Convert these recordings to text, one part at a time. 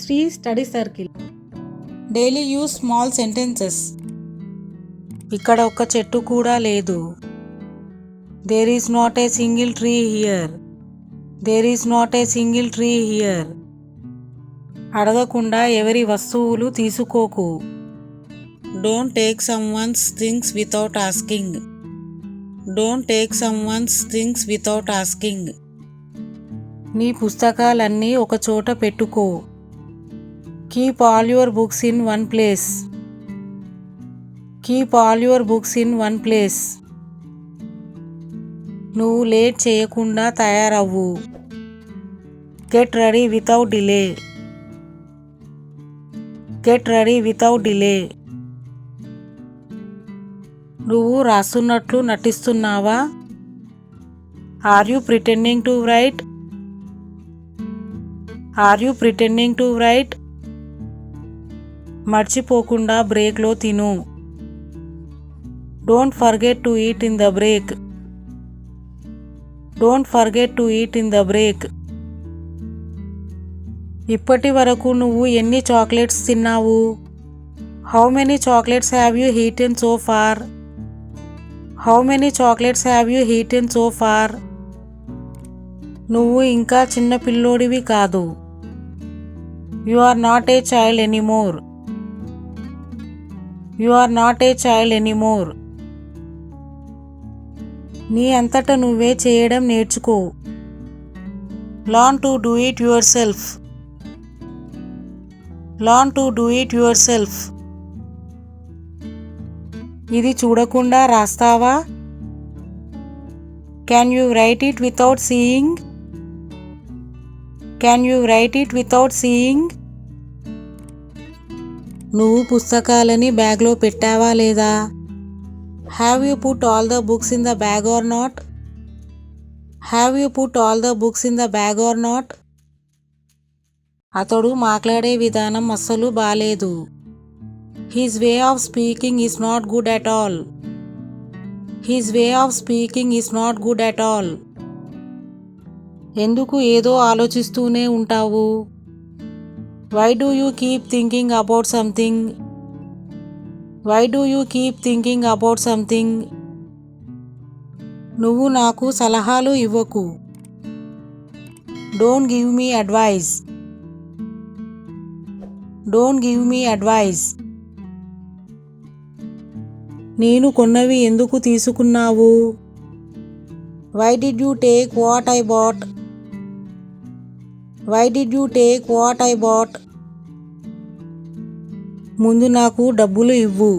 Shri study circle. Daily use small sentences. ఇక్కడ ఒక్క చెట్టు కూడా లేదు. There is not a single tree here. There is not a single tree here. అడగకుండా ఎవరి వస్తువులు తీసుకోకు. Don't take someone's things without asking. Don't take someone's things without asking. నీ పుస్తకాలన్నీ ఒక చోట పెట్టుకో. Keep all your books in one place. Keep all your books in one place. నువ్వు లేట్ చేయకుండా తయారవ్వు. Get ready without delay. Get ready without delay. నువ్వు రాస్తున్నట్లు నటిస్తున్నావా? Are you pretending to write? Are you pretending to write? మర్చిపోకుండా బ్రేక్లో తిను. Don't forget to eat in the break. Don't forget to eat in the break. ఇప్పటి వరకు నువ్వు ఎన్ని చాక్లెట్స్ తిన్నావు? How many chocolates have you eaten so far? How many chocolates have you eaten so far? నువ్వు ఇంకా చిన్న పిల్లోడివి కాదు. You are not a child anymore. You are not a child anymore. నీ అంతట నువ్వే చేయడం నేర్చుకో. Learn to do it yourself. Learn to do it yourself. ఇది చూడకుండా రాస్తావా? Can you write it without seeing? Can you write it without seeing? నువ్వు పుస్తకాలని బ్యాగ్లో పెట్టావా లేదా? Have you put all the books in the bag or not? Have you put all the books in the bag or not? అతడు మాట్లాడే విధానం అస్సలు బాలేదు. His way of speaking is not good at all. His way of speaking is not good at all. ఎందుకు ఏదో ఆలోచిస్తూనే ఉంటావు? Why do you keep thinking about something? Why do you keep thinking about something? నువ్వు నాకు సలహాలు ఇవ్వకు. Don't give me advice. Don't give me advice. నేను కొన్నవి ఎందుకు తీసుకున్నావు? Why did you take what I bought? Why did you take what I bought? ముందు నాకు డబ్బులు ఇవ్వు.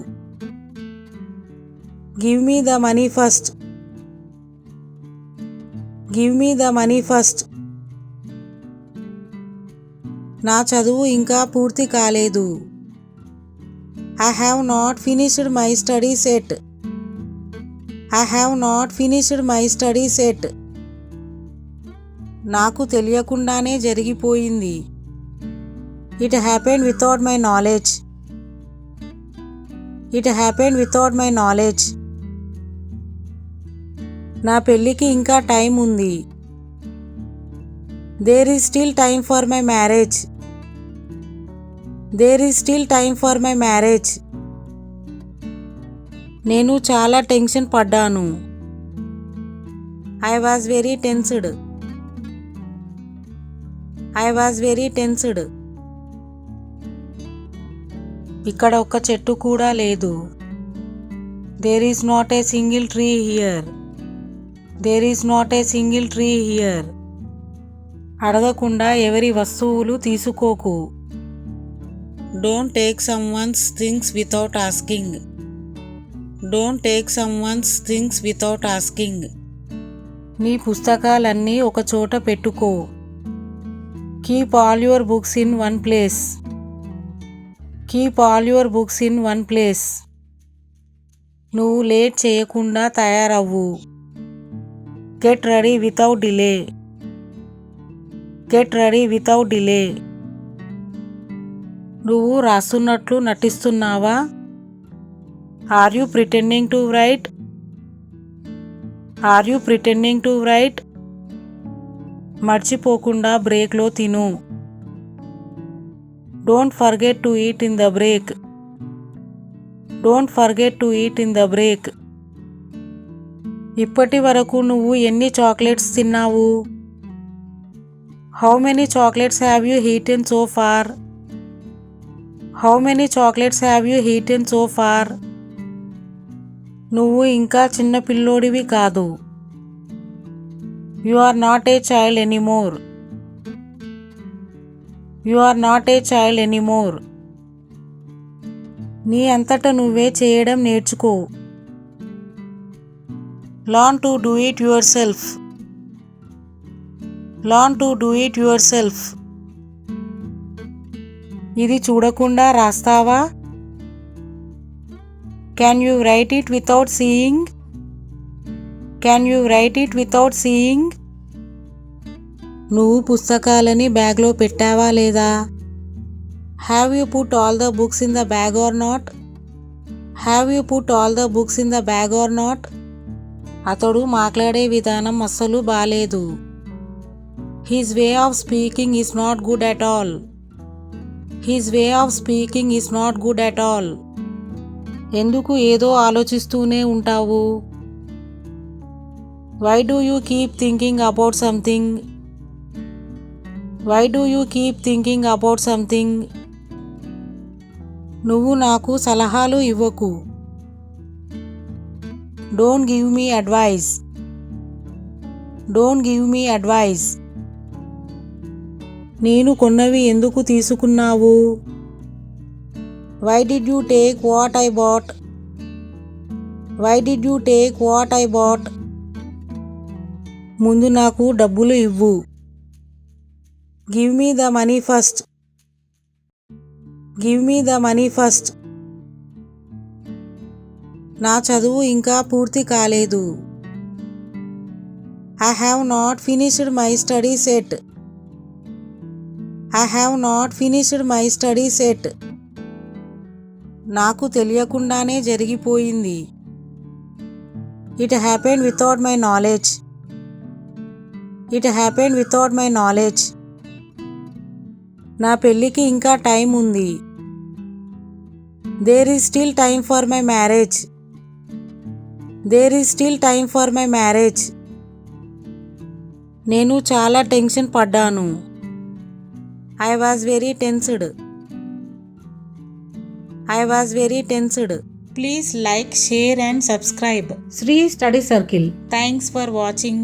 Give me the money first. Give me the money first. నా చదువు ఇంకా పూర్తి కాలేదు. I have not finished my studies yet. I have not finished my studies yet. నాకు తెలియకుండానే జరిగిపోయింది. It happened without my knowledge. It happened without my knowledge. నా పెళ్ళికి ఇంకా టైం ఉంది. There is still time for my marriage. There is still time for my marriage. నేను చాలా tension పడ్డాను. I was very tensed. I was very tensed. ఇక్కడ ఒక్క చెట్టు కూడా లేదు. There is not a single tree here. There is not a single tree here. అడగకుండా ఎవరి వస్తువులు తీసుకోకు. Don't take someone's things without asking. Don't take someone's things without asking. నీ పుస్తకాలన్నీ ఒక చోట పెట్టుకో. Keep all your books in one place. Keep all your books in one place. నువ్వు late చేయకుండా తయారవ్వు. Get ready without delay. Get ready without delay. నువ్వు రాస్తున్నట్లు నటిస్తున్నావా? Are you pretending to write? Are you pretending to write? మర్చిపోకుండా బ్రేక్లో తిను. Don't forget to eat in the break. Don't forget to eat in the break. ఇప్పటి వరకు నువ్వు ఎన్ని చాక్లెట్స్ తిన్నావు? How many chocolates have you eaten so far? How many chocolates have you eaten so far? నువ్వు ఇంకా చిన్న పిల్లోడివి కాదు. You are not a child anymore. You are not a child anymore. నీ అంతట నువ్వే చేయడం నేర్చుకో. Learn to do it yourself. Learn to do it yourself. ఇది చూడకుండా రాస్తావా? Can you write it without seeing? Can you write it without seeing? నువ్వు పుస్తకాలని బ్యాగ్లో పెట్టావా లేదా? Have you put all the books in the bag or not? Have you put all the books in the bag or not? అతడు మాట్లాడే విధానం అస్సలు బాలేదు. His way of speaking is not good at all. His way of speaking is not good at all. ఎందుకు ఏదో ఆలోచిస్తూనే ఉంటావు? Why do you keep thinking about something? Why do you keep thinking about something? నువ్వు నాకు సలహాలు ఇవ్వకు. Don't give me advice. Don't give me advice. నేను కొన్నవి ఎందుకు తీసుకున్నావు? Why did you take what I bought? Why did you take what I bought? ముందు నాకు డబ్బులు ఇవ్వు. Give me the money first. Give me the money first. నా చదువు ఇంకా పూర్తి కాలేదు. I have not finished my studies yet. I have not finished my studies yet. నాకు తెలియకుండానే జరిగిపోయింది. It happened without my knowledge. It happened without my knowledge. నా పెళ్ళికి ఇంకా టైం ఉంది. There is still time for my marriage. There is still time for my marriage. నేను చాలా tension పడ్డాను. I was very tensed. I was very tensed. Please like, share and subscribe. Sri Study Circle. Thanks for watching.